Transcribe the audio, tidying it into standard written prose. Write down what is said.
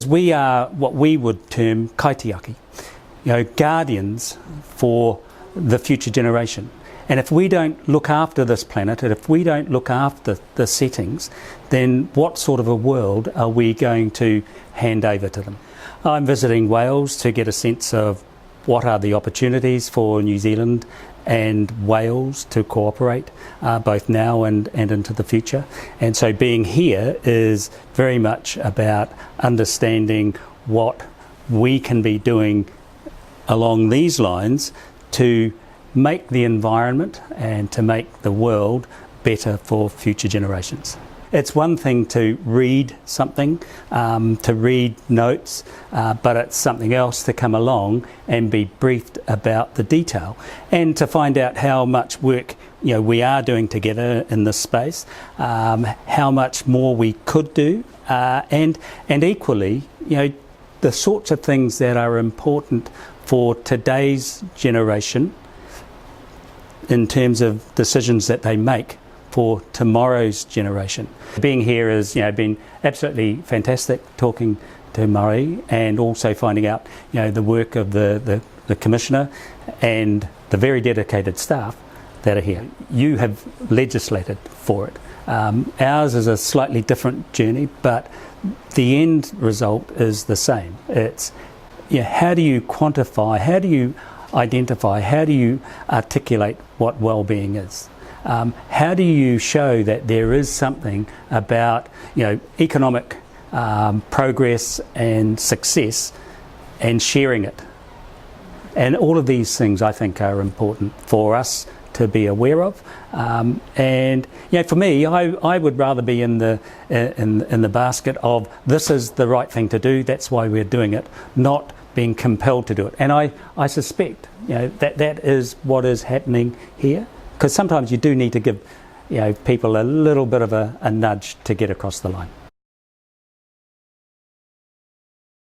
We are what we would term kaitiaki, guardians for the future generation. And if we don't look after this planet, and if we don't look after the settings, then what sort of a world are we going to hand over to them? I'm visiting Wales to get a sense of what are the opportunities for New Zealand and Wales to cooperate, both now and into the future. And so being here is very much about understanding what we can be doing along these lines to make the environment and to make the world better for future generations. It's one thing to read something, to read notes, but it's something else to come along and be briefed about the detail and to find out how much work we are doing together in this space, how much more we could do, and equally, the sorts of things that are important for today's generation in terms of decisions that they make for tomorrow's generation. Being here has been absolutely fantastic, talking to Murray and also finding out the work of the Commissioner and the very dedicated staff that are here. You have legislated for it. Ours is a slightly different journey, but the end result is the same. It's how do you quantify, how do you identify, how do you articulate what well-being is? How do you show that there is something about economic progress and success and sharing it? And all of these things I think are important for us to be aware of. And for me, I would rather be in the basket of this is the right thing to do, that's why we're doing it, not being compelled to do it. And I suspect that is what is happening here, because sometimes you do need to give people a little bit of a nudge to get across the line.